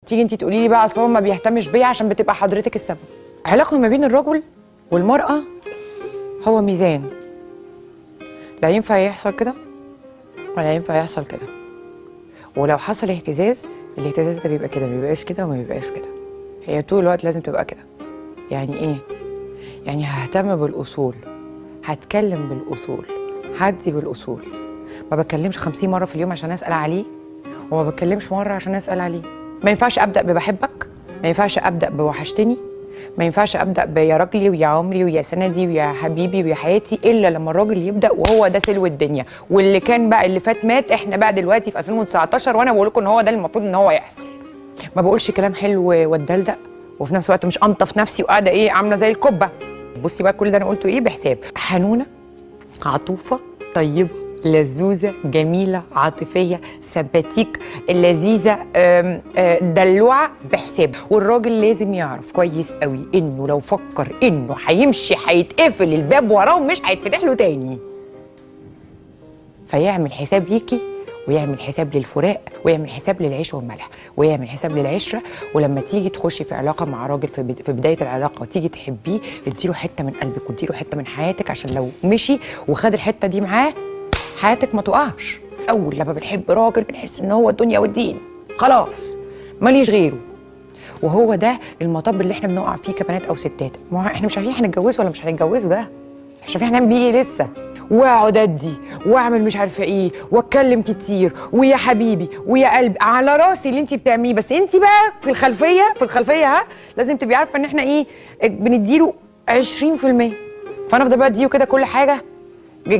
تيجي انت تقولي لي بقى اصل هو ما بيهتمش بيا عشان بتبقى حضرتك السبب. علاقه ما بين الرجل والمراه هو ميزان، لا ينفع يحصل كده ولا ينفع يحصل كده، ولو حصل اهتزاز الاهتزاز ده بيبقى كده، ما بيبقاش كده وما بيبقاش كده، هي طول الوقت لازم تبقى كده. يعني ايه؟ يعني ههتم بالاصول، هتكلم بالاصول، هدي بالاصول، ما بتكلمش 50 مره في اليوم عشان اسال عليه، وما بتكلمش مره عشان اسال عليه. ما ينفعش ابدا ببحبك، ما ينفعش ابدا بوحشتني، ما ينفعش ابدا بيا راجلي ويا عمري ويا سندي ويا حبيبي ويا حياتي، الا لما الراجل يبدا وهو ده سلو الدنيا. واللي كان بقى اللي فات مات، احنا بقى دلوقتي في 2019 وانا بقول لكم ان هو ده المفروض ان هو يحصل. ما بقولش كلام حلو واتدلدق وفي نفس الوقت مش انطف نفسي وقاعده ايه عامله زي الكبه. بصي بقى كل ده انا قلته ايه بحساب. حنونه، عطوفه، طيبه، لزوزه، جميله، عاطفيه، سمباتيك، لذيذه، دلوعه، بحساب. والراجل لازم يعرف كويس قوي انه لو فكر انه هيمشي هيتقفل الباب وراه ومش هيتفتح له تاني، فيعمل حساب ليكي ويعمل حساب للفراق ويعمل حساب للعيش والملح ويعمل حساب للعشره. ولما تيجي تخشي في علاقه مع راجل في بدايه العلاقه وتيجي تحبيه، اديله حته من قلبك واديله حته من حياتك، عشان لو مشي وخد الحته دي معاه حياتك ما تقعش. اول لما بنحب راجل بنحس ان هو الدنيا والدين، خلاص ماليش غيره. وهو ده المطب اللي احنا بنقع فيه كبنات او ستات. ما احنا مش عارفين هنتجوزه ولا مش هنتجوزه، ده مش عارفين هنعمل بيه ايه لسه، واقعد ادي واعمل مش عارفه ايه واتكلم كتير ويا حبيبي ويا قلبي على راسي اللي انت بتعمليه. بس انت بقى في الخلفيه ها لازم تبقي عارفه ان احنا ايه بنديله 20%. فانا افضل بقى اديله كده كل حاجه،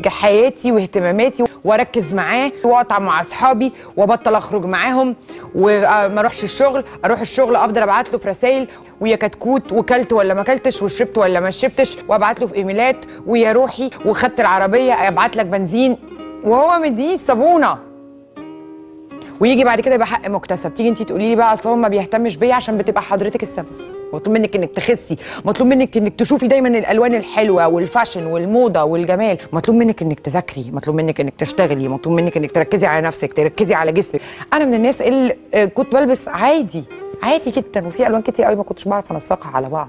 حياتي واهتماماتي، واركز معاه واقطع مع اصحابي وابطل اخرج معاهم وما اروحش الشغل، اروح الشغل افضل ابعت له في رسائل ويا كتكوت وكلت ولا ما كلتش وشربت ولا ما شربتش، وابعت له في ايميلات ويا روحي وخدت العربيه ابعت لك بنزين وهو مديني الصابونه. ويجي بعد كده يبقى حق مكتسب. تيجي انت تقولي لي بقى اصل هو ما بيهتمش بيا عشان بتبقى حضرتك السبب. مطلوب منك انك تخسي، مطلوب منك انك تشوفي دايما الالوان الحلوه والفاشن والموضه والجمال، مطلوب منك انك تذاكري، مطلوب منك انك تشتغلي، مطلوب منك انك تركزي على نفسك، تركزي على جسمك. انا من الناس اللي كنت بلبس عادي جدا، وفي الوان كتير قوي ما كنتش بعرف انسقها على بعض،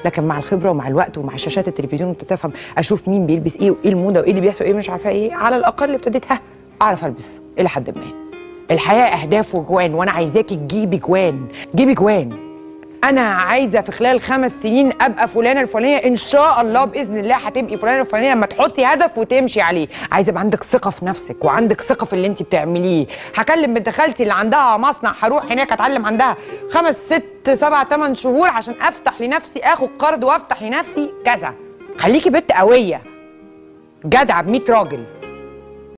لكن مع الخبره ومع الوقت ومع شاشات التلفزيون وانت تفهم اشوف مين بيلبس ايه وايه الموضه وايه اللي بيحصل وايه مش عارفه ايه، على الاقل ابتديت اعرف البس الى حد ما. الحياه اهداف وجوان، وانا عايزاكي تجيبي جوان، جيبي جوان. انا عايزه في خلال 5 سنين ابقى فلانه الفلانيه، ان شاء الله باذن الله هتبقي فلانه الفلانيه لما تحطي هدف وتمشي عليه. عايزه يبقى عندك ثقه في نفسك وعندك ثقه في اللي انت بتعمليه. هكلم بنت خالتي اللي عندها مصنع، هروح هناك اتعلم عندها 5 6 7 8 شهور عشان افتح لنفسي، اخد قرض وافتح لنفسي كذا. خليكي بنت قويه جدعه ب100 راجل.